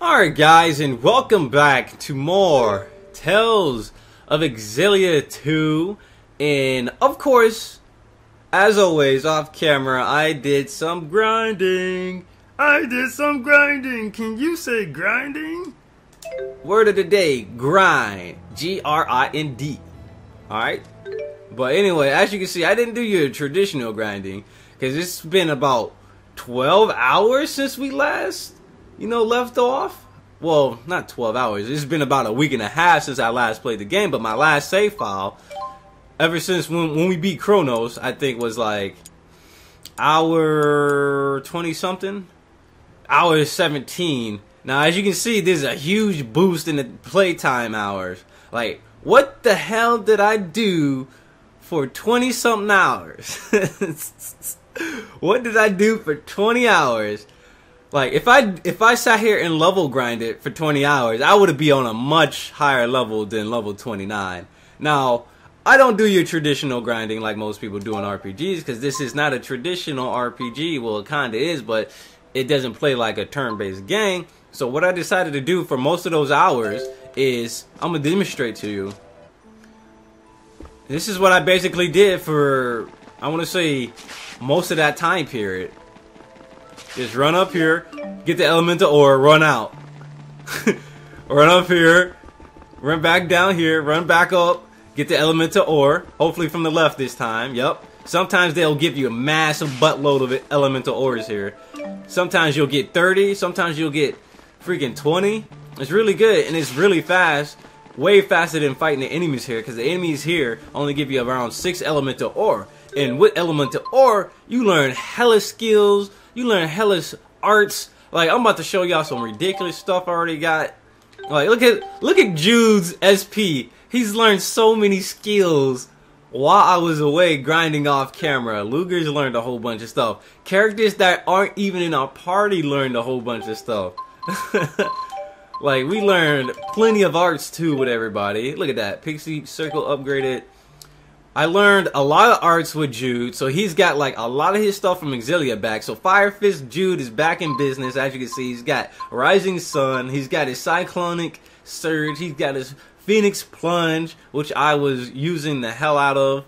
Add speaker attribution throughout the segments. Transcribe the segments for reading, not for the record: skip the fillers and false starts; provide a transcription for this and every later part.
Speaker 1: Alright guys, and welcome back to more Tales of Xillia 2. And of course, as always, off camera, I did some grinding. Can you say grinding? Word of the day, grind. G-R-I-N-D. Alright? But anyway, as you can see, I didn't do your traditional grinding, because it's been about 12 hours since we last left off. Well, not 12 hours. It's been about a week and a half since I last played the game, but my last save file, ever since when we beat Chronos, I think was like hour 20 something, hour 17. Now, as you can see, there's a huge boost in the playtime hours. Like, what the hell did I do for 20 something hours? What did I do for 20 hours? Like, if I sat here and level grinded for 20 hours, I would be on a much higher level than level 29. Now, I don't do your traditional grinding like most people do in RPGs, because this is not a traditional RPG. Well, it kind of is, but it doesn't play like a turn-based game. So what I decided to do for most of those hours is, I'm going to demonstrate to you. This is what I basically did for, I want to say, most of that time period. Just run up here, get the elemental ore, run out. Run up here, run back down here, run back up, get the elemental ore, hopefully from the left this time. Yep. Sometimes they'll give you a massive buttload of elemental ores here. Sometimes you'll get 30, sometimes you'll get freaking 20. It's really good, and it's really fast. Way faster than fighting the enemies here, because the enemies here only give you around 6 elemental ore. And with elemental ore, you learn hella skills, you learn hellish arts. Like, I'm about to show y'all some ridiculous stuff I already got. Like, look at Jude's SP. He's learned so many skills while I was away grinding off camera. Ludger's learned a whole bunch of stuff. Characters that aren't even in our party learned a whole bunch of stuff. Like, we learned plenty of arts too with everybody. Look at that. Pixie Circle upgraded. I learned a lot of arts with Jude, so he's got like a lot of his stuff from Xillia back. So Fire Fist Jude is back in business. As you can see, he's got Rising Sun, he's got his Cyclonic Surge, he's got his Phoenix Plunge, which I was using the hell out of.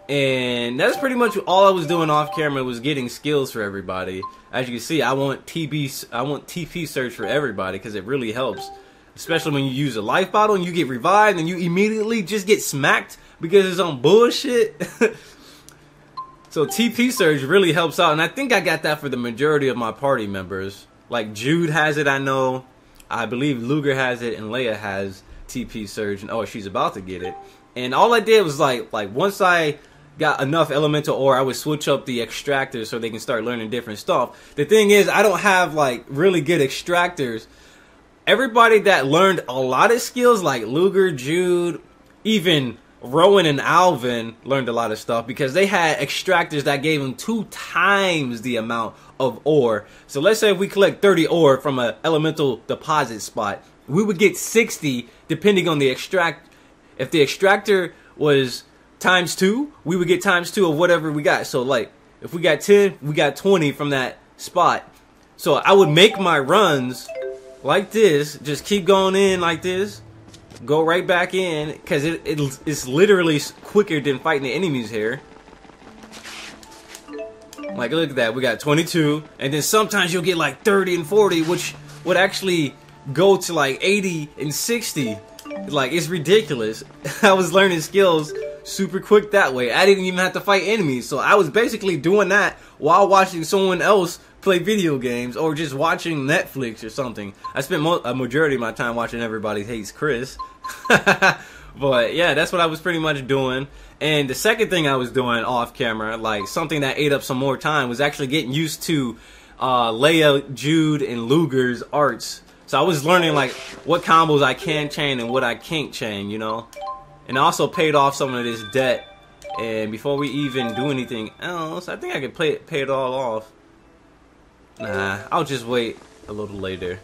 Speaker 1: And that's pretty much all I was doing off camera, was getting skills for everybody. As you can see, I want TP Surge for everybody, because it really helps. Especially when you use a life bottle and you get revived and you immediately just get smacked because it's on bullshit. So TP Surge really helps out, and I think I got that for the majority of my party members. Like Jude has it, I know. I believe Ludger has it, and Leia has TP Surge, and oh, she's about to get it. And all I did was like once I got enough elemental ore, I would switch up the extractors so they can start learning different stuff. The thing is, I don't have like really good extractors. Everybody that learned a lot of skills, like Ludger, Jude, even Rowan and Alvin learned a lot of stuff because they had extractors that gave them 2 times the amount of ore. So let's say if we collect 30 ore from an elemental deposit spot, we would get 60 depending on the extract. If the extractor was ×2, we would get ×2 of whatever we got. So like if we got 10, we got 20 from that spot. So I would make my runs like this, just keep going in like this, go right back in, because it's literally quicker than fighting the enemies here. Like, look at that, we got 22, and then sometimes you'll get like 30 and 40, which would actually go to like 80 and 60. Like, it's ridiculous. I was learning skills super quick that way. I didn't even have to fight enemies, so I was basically doing that while watching someone else play video games or just watching Netflix or something. I spent a majority of my time watching Everybody Hates Chris. But yeah, that's what I was pretty much doing. And the second thing I was doing off camera, like something that ate up some more time, was actually getting used to Leia, Jude, and Ludger's arts. So I was learning like what combos I can chain and what I can't chain, you know. And I also paid off some of this debt. And before we even do anything else, I think I could pay it all off. Nah, I'll just wait a little later.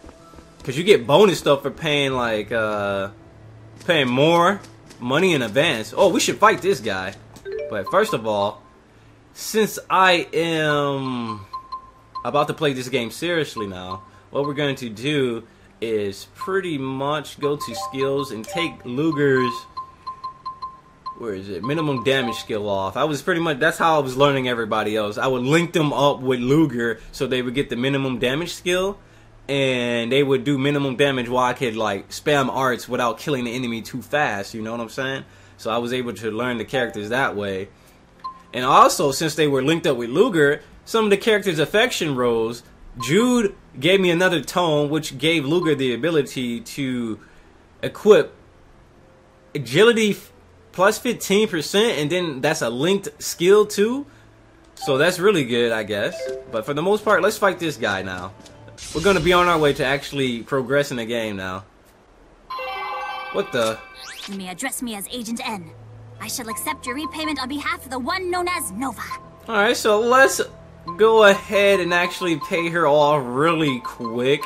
Speaker 1: Cause you get bonus stuff for paying like paying more money in advance. Oh, we should fight this guy. But first of all, since I am about to play this game seriously now, what we're going to do is pretty much go to skills and take Ludger's, where is it, minimum damage skill off. I was pretty much, that's how I was learning everybody else. I would link them up with Ludger so they would get the minimum damage skill, and they would do minimum damage while I could like spam arts without killing the enemy too fast, you know what I'm saying? So I was able to learn the characters that way. And also, since they were linked up with Ludger, some of the characters' affection roles, Jude gave me another tone, which gave Ludger the ability to equip agility plus 15%, and then that's a linked skill too. So that's really good, I guess. But for the most part, let's fight this guy now. We're gonna be on our way to actually progressing the game now. What the?
Speaker 2: You may address me as Agent N. I shall accept your repayment on behalf of the one known as Nova.
Speaker 1: Alright, so let's go ahead and actually pay her off really quick.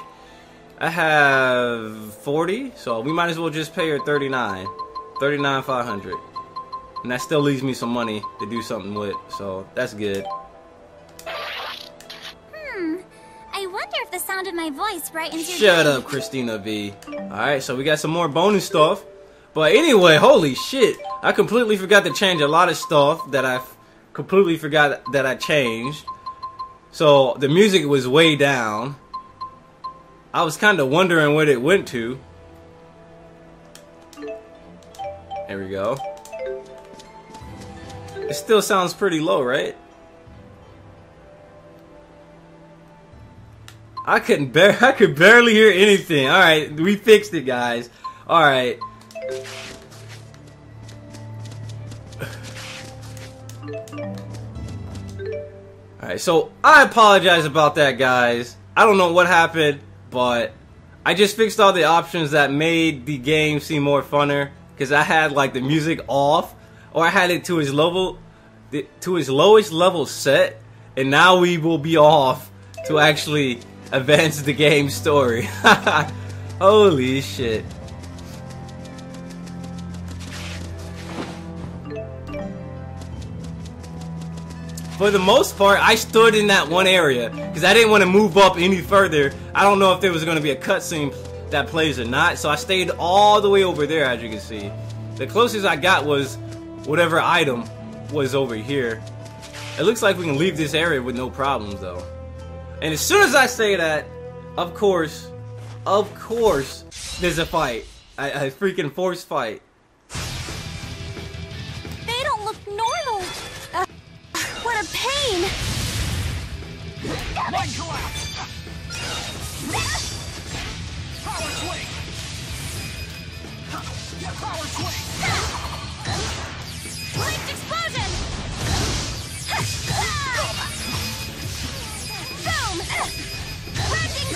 Speaker 1: I have 40, so we might as well just pay her 39. 39,500. And that still leaves me some money to do something with, so that's good.
Speaker 2: I wonder if the sound of my voice brightens your
Speaker 1: Shut
Speaker 2: day.
Speaker 1: up, Christina V. Alright, so we got some more bonus stuff. But anyway, holy shit. I completely forgot to change a lot of stuff that I completely forgot that I changed. So the music was way down. I was kind of wondering what it went to. There we go. It still sounds pretty low, right? I could barely hear anything. All right, we fixed it, guys. All right. All right, so I apologize about that, guys. I don't know what happened, but I just fixed all the options that made the game seem more funner, because I had like the music off, or I had it to its level, to its lowest level set, and now we will be off to actually advance the game story. Holy shit. For the most part, I stood in that one area because I didn't want to move up any further. I don't know if there was going to be a cutscene that plays or not, so I stayed all the way over there, as you can see. The closest I got was whatever item was over here. It looks like we can leave this area with no problems, though. And as soon as I say that, of course, there's a fight. A freaking forced fight.
Speaker 2: They don't look normal. What a pain.
Speaker 3: One collapse. Power swing. Power swing.
Speaker 2: Light explosion. Boom. Crashing.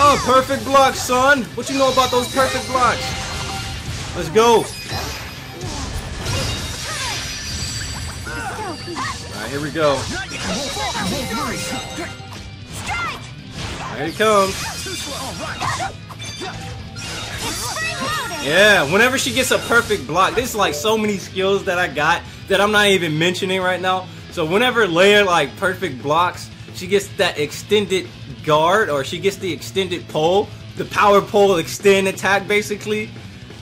Speaker 1: Oh, perfect blocks, son. What you know about those perfect blocks? Let's go. Alright, here we go.
Speaker 2: Strike.
Speaker 1: Here he comes. Yeah, whenever she gets a perfect block, there's like so many skills that I got that I'm not even mentioning right now. So whenever Leia like perfect blocks, she gets that extended guard, or she gets the extended pole, the power pole extend attack basically.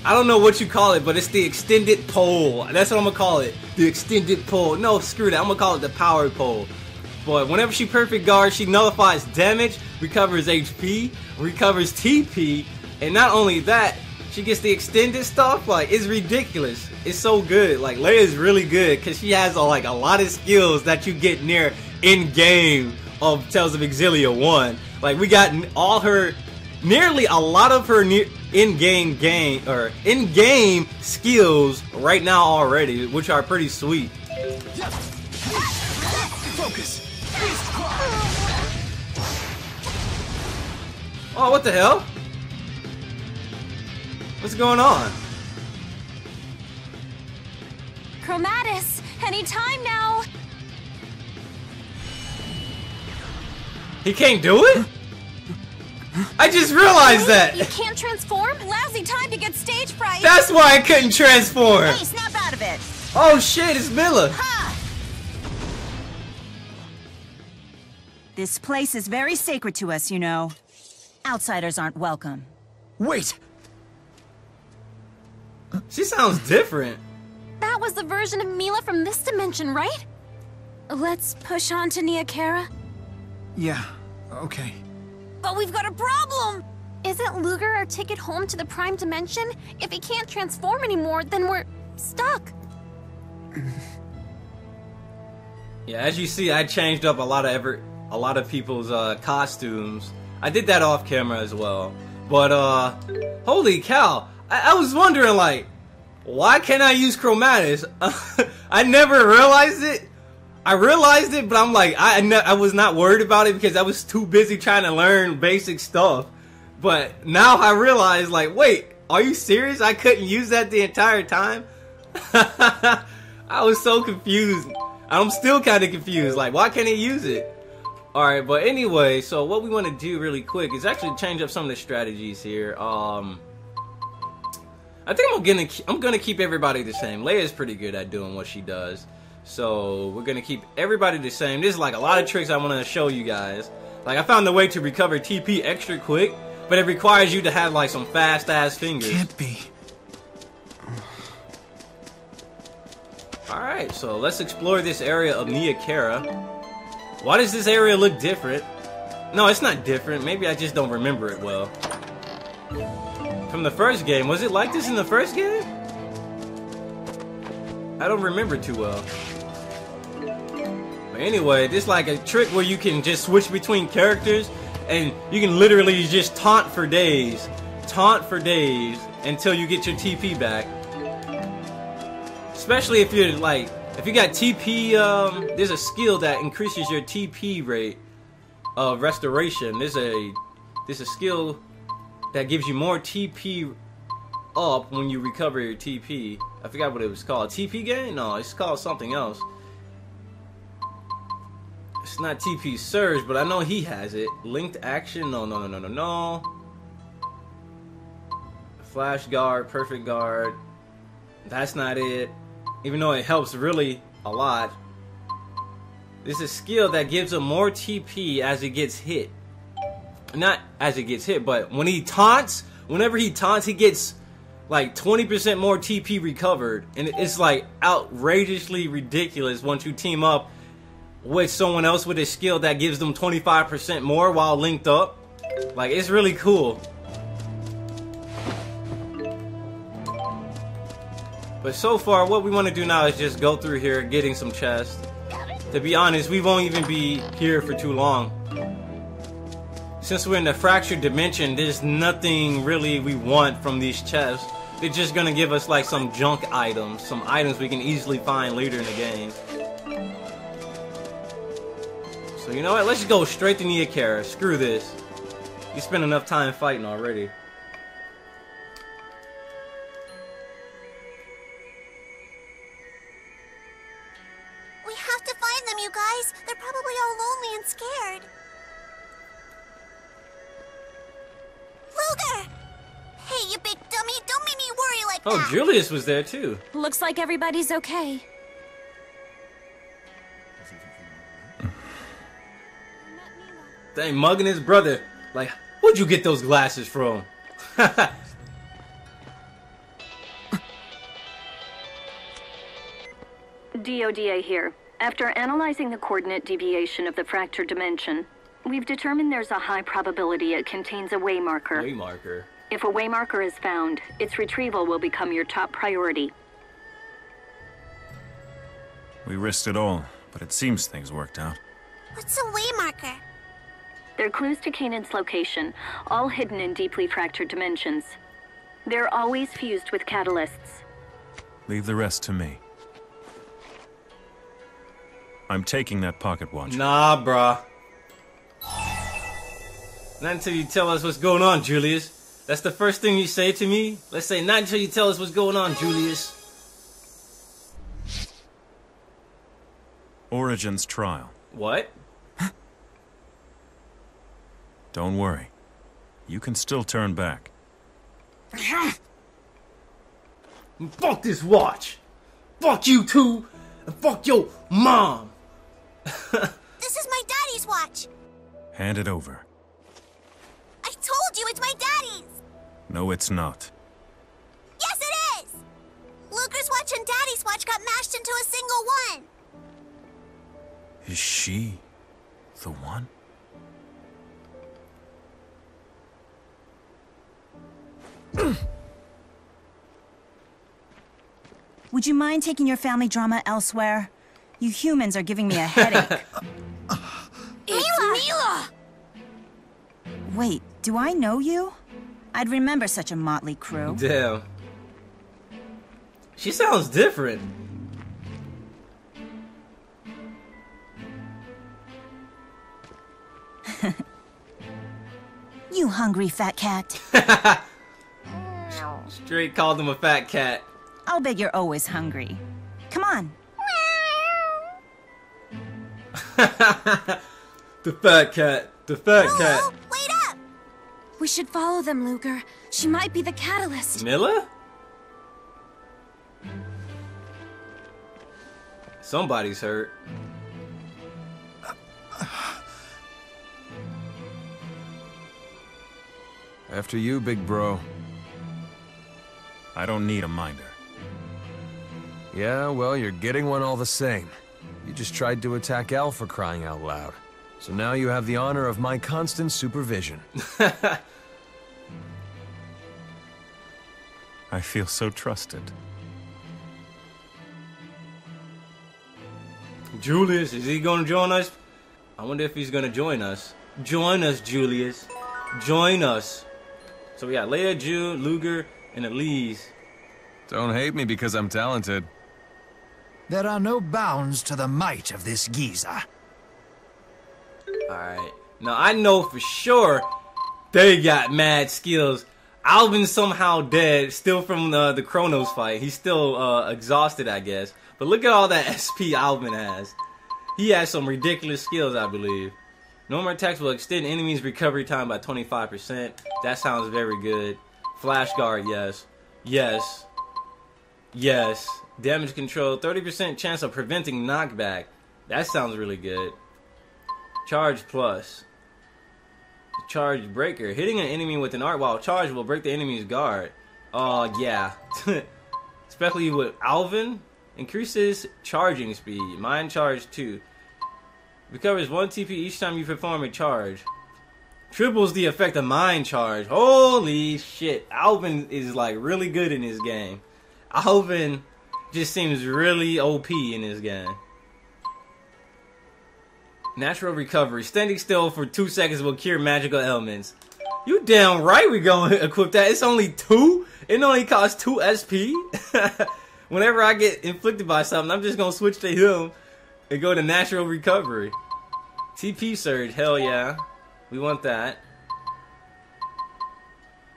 Speaker 1: I don't know what you call it, but it's the extended pole. That's what I'm gonna call it. The extended pole. No, screw that. I'm gonna call it the power pole. But whenever she perfect guard, she nullifies damage, recovers HP, recovers TP, and not only that, she gets the extended stuff. Like, it's ridiculous. It's so good. Like, Leia is really good because she has like a lot of skills that you get near in game of Tales of Xillia 1. Like, we got all her, nearly a lot of her in-game skills right now already, which are pretty sweet.
Speaker 3: Focus.
Speaker 1: Oh, what the hell? What's going on?
Speaker 2: Chromatus, anytime now.
Speaker 1: He can't do it? I just realized that.
Speaker 2: You can't transform? Lousy time to get stage fright.
Speaker 1: That's why I couldn't transform.
Speaker 2: Hey, snap out of it.
Speaker 1: Oh shit, it's Milla!
Speaker 4: This place is very sacred to us, you know. Outsiders aren't welcome.
Speaker 3: Wait!
Speaker 1: She sounds different.
Speaker 2: That was the version of Milla from this dimension, right? Let's push on to Niakara.
Speaker 3: Yeah, okay.
Speaker 2: But we've got a problem! Isn't Ludger our ticket home to the Prime Dimension? If he can't transform anymore, then we're stuck.
Speaker 1: Yeah, as you see, I changed up a lot of people's costumes. I did that off camera as well. But holy cow! I was wondering, like, why can't I use chromatics? I never realized it. I realized it, but I'm like, I was not worried about it because I was too busy trying to learn basic stuff. But now I realize, like, wait, are you serious? I couldn't use that the entire time? I was so confused. I'm still kind of confused. Like, why can't he use it? Alright, but anyway, so what we want to do really quick is actually change up some of the strategies here. I think I'm gonna keep everybody the same. Leia's pretty good at doing what she does. So we're gonna keep everybody the same. There's like a lot of tricks I want to show you guys. Like, I found a way to recover TP extra quick, but it requires you to have like some fast ass fingers.
Speaker 3: Can't be.
Speaker 1: Alright, so let's explore this area of Niakara. Why does this area look different? No, it's not different. Maybe I just don't remember it well. From the first game, was it like this in the first game? I don't remember too well. But anyway, this is like a trick where you can just switch between characters and you can literally just taunt for days. Taunt for days until you get your TP back. Especially if you're like, if you got TP, there's a skill that increases your TP rate of restoration. There's a skill that gives you more TP up when you recover your TP. I forgot what it was called. TP gain? No, it's called something else. It's not TP surge, but I know he has it. Linked action? No. Flash guard, perfect guard. That's not it. Even though it helps really a lot. There's a skill that gives him more TP as it gets hit. Not as it gets hit, but when he taunts, whenever he taunts, he gets like 20% more TP recovered. And it's like outrageously ridiculous once you team up with someone else with a skill that gives them 25% more while linked up. Like, it's really cool. But so far, what we want to do now is just go through here, getting some chests. To be honest, we won't even be here for too long. Since we're in the fractured dimension, there's nothing really we want from these chests. They're just gonna give us like some junk items, some items we can easily find later in the game. So you know what, let's go straight to Niakara. Screw this. You spent enough time fighting already.
Speaker 5: We have to find them, you guys. They're probably all lonely and scared. Ludger! Hey, you big dummy, don't make me worry like that.
Speaker 1: Oh, Julius was there too.
Speaker 2: Looks like everybody's okay.
Speaker 1: Dang, mugging his brother. Like, where'd you get those glasses from?
Speaker 6: DODA here. After analyzing the coordinate deviation of the fractured dimension, we've determined there's a high probability it contains a waymarker.
Speaker 1: Waymarker.
Speaker 6: If a waymarker is found, its retrieval will become your top priority.
Speaker 7: We risked it all, but it seems things worked out.
Speaker 5: What's a waymarker?
Speaker 6: They're clues to Canaan's location, all hidden in deeply fractured dimensions. They're always fused with catalysts.
Speaker 7: Leave the rest to me. I'm taking that pocket watch.
Speaker 1: Nah, bruh. Not until you tell us what's going on, Julius. That's the first thing you say to me? Let's say, not until you tell us what's going on, Julius.
Speaker 7: Origin's trial.
Speaker 1: What?
Speaker 7: Don't worry. You can still turn back.
Speaker 1: Fuck this watch! fuck you too, and fuck your mom.
Speaker 5: This is my daddy's watch.
Speaker 7: Hand it over.
Speaker 5: I told you it's my daddy's.
Speaker 7: No, it's not.
Speaker 5: Yes, it is. Ludger's watch and daddy's watch got mashed into a single one.
Speaker 7: Is she the one?
Speaker 4: Would you mind taking your family drama elsewhere? You humans are giving me a headache.
Speaker 2: It's Milla!
Speaker 4: Wait, do I know you? I'd remember such a motley crew.
Speaker 1: Damn. She sounds different.
Speaker 4: You hungry fat cat.
Speaker 1: Straight called him a fat cat.
Speaker 4: I'll bet you're always hungry. Come on.
Speaker 1: The fat cat. The fat cat.
Speaker 5: Oh, wait up.
Speaker 2: We should follow them, Ludger. She might be the catalyst.
Speaker 1: Milla? Somebody's hurt.
Speaker 8: After you, big bro.
Speaker 7: I don't need a minder.
Speaker 8: Yeah, well, you're getting one all the same. You just tried to attack Elle for crying out loud. So now you have the honor of my constant supervision.
Speaker 7: I feel so trusted.
Speaker 1: Julius, is he gonna join us? I wonder if he's gonna join us. Join us, Julius. Join us. So we got Leia, Jude, Ludger, and Elise.
Speaker 8: Don't hate me because I'm talented.
Speaker 3: There are no bounds to the might of this geezer.
Speaker 1: Alright. Now I know for sure they got mad skills. Alvin's somehow dead, still from the Kronos fight. He's still exhausted, I guess. But look at all that SP Alvin has. He has some ridiculous skills, I believe. Normal attacks will extend enemies' recovery time by 25%. That sounds very good. Flash guard, yes. Yes. Yes. Damage control, 30% chance of preventing knockback. That sounds really good. Charge plus. Charge breaker. Hitting an enemy with an art while charged will break the enemy's guard. Oh, yeah. Especially with Alvin. Increases charging speed. Mind charge 2. Recovers 1 TP each time you perform a charge. Triples the effect of mind charge. Holy shit. Alvin is like really good in this game. Alvin just seems really OP in this game. Natural recovery. Standing still for 2 seconds will cure magical ailments. You damn right we gonna equip that. It's only 2? It only costs 2 SP? Whenever I get inflicted by something, I'm just gonna switch to him and go to natural recovery. TP surge, hell yeah. We want that.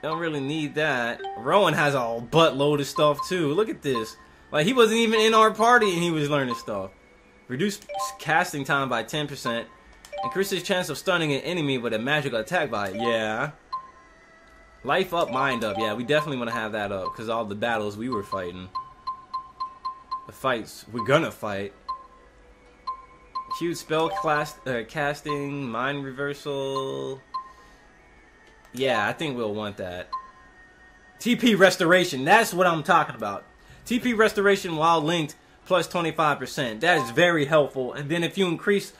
Speaker 1: Don't really need that. Rowan has a buttload of stuff too. Look at this. Like, he wasn't even in our party and he was learning stuff. Reduce casting time by 10%. Increases chance of stunning an enemy with a magical attack by, yeah. Life up, mind up. Yeah, we definitely want to have that up because all the battles we were fighting. The fights we're gonna fight. Huge spell casting, mind reversal. Yeah, I think we'll want that. TP restoration, that's what I'm talking about. TP restoration while linked plus 25%. That is very helpful. And then if you increase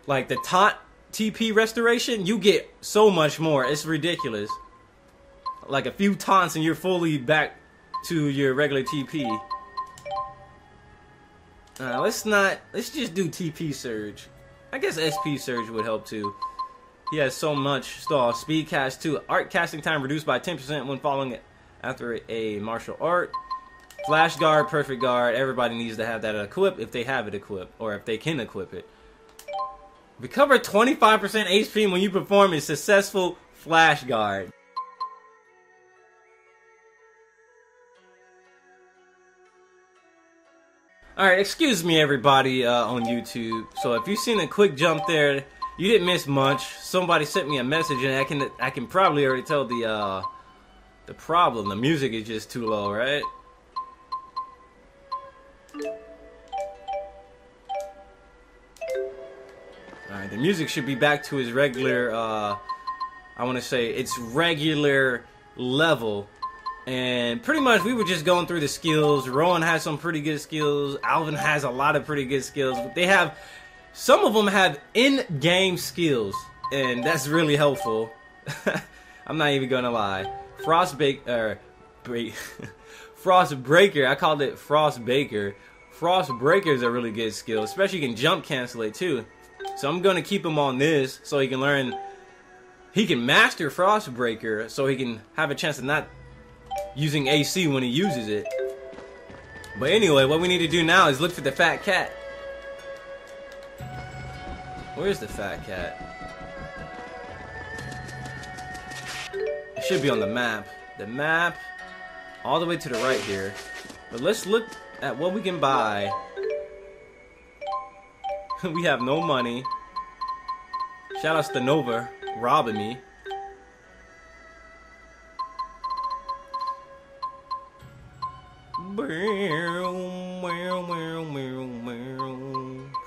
Speaker 1: like the taunt TP restoration, you get so much more. It's ridiculous. Like a few taunts and you're fully back to your regular TP. Let's just do TP surge. I guess SP surge would help too. He has so much stuff. Speed cast 2. Art casting time reduced by 10% when following it after a martial art. Flash guard, perfect guard. Everybody needs to have that equipped if they have it equipped. Or if they can equip it. Recover 25% HP when you perform a successful flash guard. Alright, excuse me everybody on YouTube. So if you've seen a quick jump there, you didn't miss much. Somebody sent me a message and I can probably already tell the problem. The music is just too low, right? Alright, the music should be back to its regular, I want to say, its regular level. And pretty much we were just going through the skills. Rowan has some pretty good skills. Alvin has a lot of pretty good skills. They have, some of them have in-game skills. And that's really helpful. I'm not even gonna lie. Frostbreaker, I called it Frostbaker. Frostbreaker is a really good skill. Especially you can jump cancel it too. So I'm gonna keep him on this so he can learn. He can master Frostbreaker so he can have a chance of not using AC when he uses it. But anyway, what we need to do now is look for the fat cat. Where's the fat cat? It should be on the map. The map, all the way to the right here. But let's look at what we can buy. We have no money. Shout outs to Nova robbing me.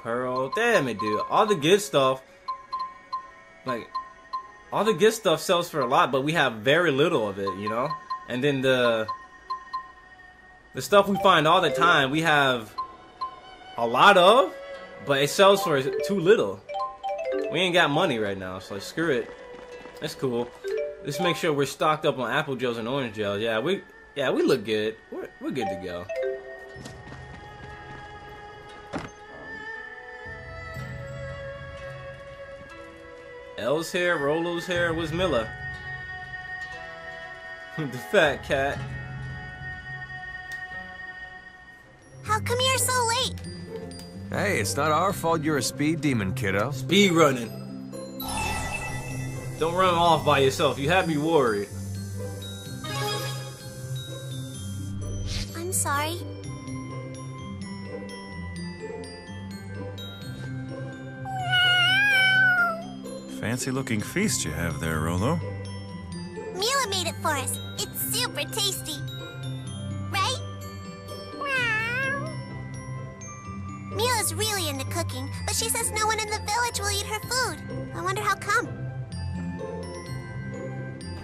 Speaker 1: Pearl, damn it, dude. All the good stuff, like, all the good stuff sells for a lot, but we have very little of it, you know? And then the stuff we find all the time, we have a lot of, but it sells for too little. We ain't got money right now, so screw it. That's cool. Let's make sure we're stocked up on apple gels and orange gels. Yeah, we look good. We're good to go. Elle's hair, Rolo's hair, was Milla. The fat cat.
Speaker 5: How come you're so late?
Speaker 8: Hey, it's not our fault you're a speed demon, kiddo.
Speaker 1: Speed running. Don't run off by yourself. You have me worried.
Speaker 5: I'm sorry.
Speaker 7: Fancy looking feast you have there, Rolo.
Speaker 5: Milla made it for us. It's super tasty. Right? Milla's really into cooking, but she says no one in the village will eat her food. I wonder how come.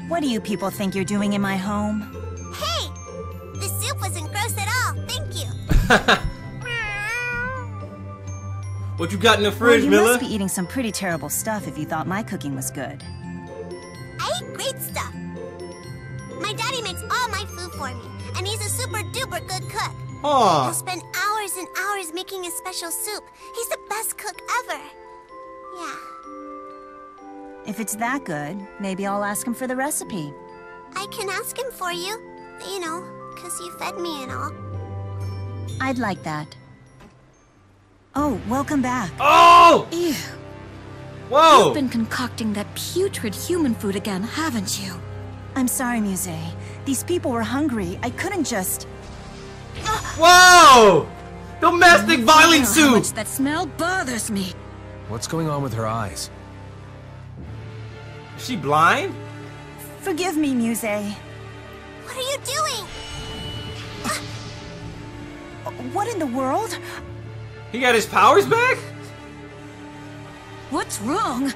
Speaker 4: What do you people think you're doing in my home?
Speaker 5: Hey! The soup wasn't gross at all. Thank you.
Speaker 1: What you got in the
Speaker 4: Well,
Speaker 1: fridge,
Speaker 4: you
Speaker 1: Milla?
Speaker 4: must be eating some pretty terrible stuff if you thought my cooking was good.
Speaker 5: I eat great stuff. My daddy makes all my food for me, and he's a super duper good cook.
Speaker 1: Aw.
Speaker 5: He'll spend hours and hours making his special soup. He's the best cook ever. Yeah.
Speaker 4: If it's that good, maybe I'll ask him for the recipe.
Speaker 5: I can ask him for you. You know, 'cause you fed me and all.
Speaker 4: I'd like that. Oh, welcome back.
Speaker 1: Oh!
Speaker 9: Ew.
Speaker 1: Whoa!
Speaker 9: You've been concocting that putrid human food again, haven't you?
Speaker 4: I'm sorry, Muse. These people were hungry. I couldn't just...
Speaker 1: Whoa! Domestic violence
Speaker 9: How
Speaker 1: soup!
Speaker 9: much that smell bothers me.
Speaker 8: What's going on with her eyes?
Speaker 1: Is she blind?
Speaker 4: Forgive me, Muse.
Speaker 5: What are you doing?
Speaker 4: What in the world?
Speaker 1: He got his powers back?
Speaker 9: What's wrong?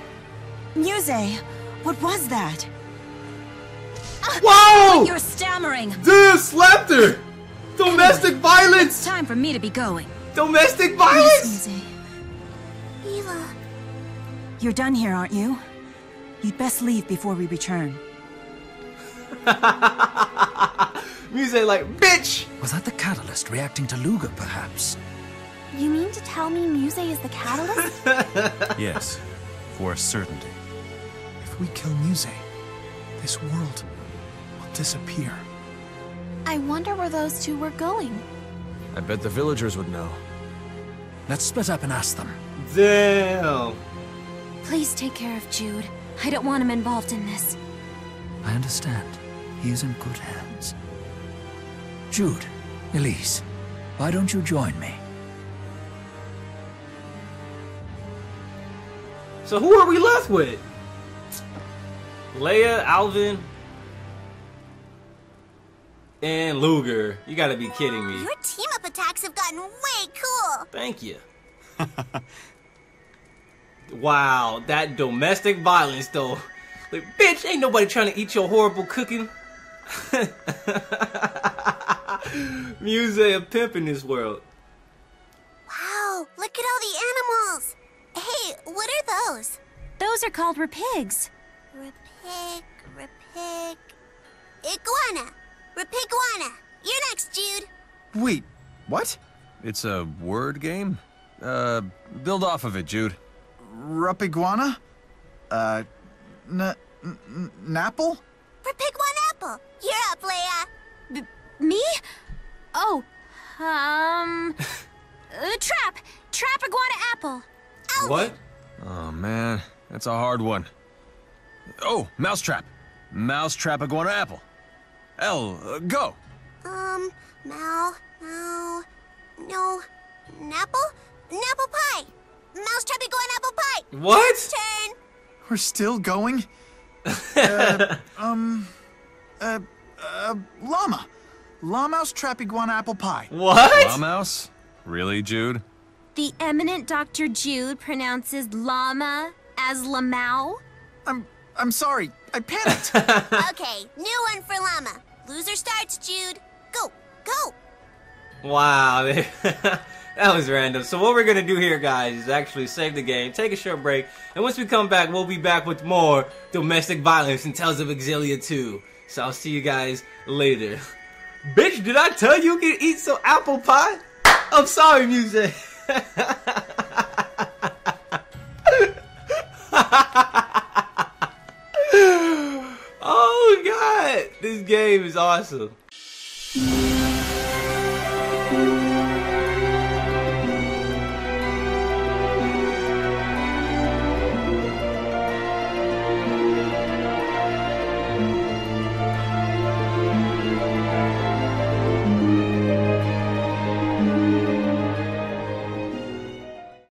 Speaker 4: Muse, what was that?
Speaker 1: Whoa!
Speaker 9: You're stammering.
Speaker 1: Dude, slapped her! Domestic
Speaker 9: It's
Speaker 1: violence!
Speaker 9: time for me to be going.
Speaker 1: Domestic
Speaker 4: Yes,
Speaker 1: violence!
Speaker 4: Muse.
Speaker 5: Milla.
Speaker 4: You're done here, aren't you? You'd best leave before we return.
Speaker 1: Music like, bitch!
Speaker 3: Was that the catalyst reacting to Ludger, perhaps?
Speaker 2: You mean to tell me Muse is the catalyst?
Speaker 7: Yes, for a certainty.
Speaker 3: If we kill Muse, this world will disappear.
Speaker 2: I wonder where those two were going.
Speaker 8: I bet the villagers would know.
Speaker 3: Let's split up and ask them.
Speaker 1: Damn.
Speaker 2: Please take care of Jude. I don't want him involved in this.
Speaker 3: I understand. He is in good hands. Jude, Elise, why don't you join me?
Speaker 1: So who are we left with? Leia, Alvin, and Ludger. You gotta be kidding me.
Speaker 5: Your team-up attacks have gotten way cool.
Speaker 1: Thank you. Wow, that domestic violence though. Like, bitch, ain't nobody trying to eat your horrible cooking. Muse a pimp in this world.
Speaker 5: Wow, look at all the animals. Hey, what are those?
Speaker 2: Those are called rapigs.
Speaker 5: Rapig. Iguana. Rapiguana. You're next, Jude.
Speaker 10: Wait, what?
Speaker 8: It's a word game? Build off of it, Jude.
Speaker 10: Rapiguana? Napple?
Speaker 5: Rapiguana apple. You're up, Leia.
Speaker 2: Me? Oh, Trap iguana apple.
Speaker 1: What?
Speaker 8: Oh, man. That's a hard one. Oh, mousetrap. Mousetrap iguana apple. Elle, go.
Speaker 5: No. Napple pie. Mousetrap iguana apple pie.
Speaker 1: What?
Speaker 5: Turn.
Speaker 10: We're still going? Llama. Llama's trap iguana apple pie.
Speaker 1: What?
Speaker 8: Mouse? Really, Jude?
Speaker 2: The eminent Dr. Jude pronounces llama as lamau.
Speaker 10: I'm sorry. I panicked.
Speaker 5: Okay, new one for llama. Loser starts, Jude. Go.
Speaker 1: Wow, that was random. So what we're gonna do here, guys, is actually save the game, take a short break, and once we come back, we'll be back with more domestic violence in Tales of Xillia 2. So I'll see you guys later. Bitch, did I tell you can eat some apple pie? I'm sorry, music. Oh god, this game is awesome.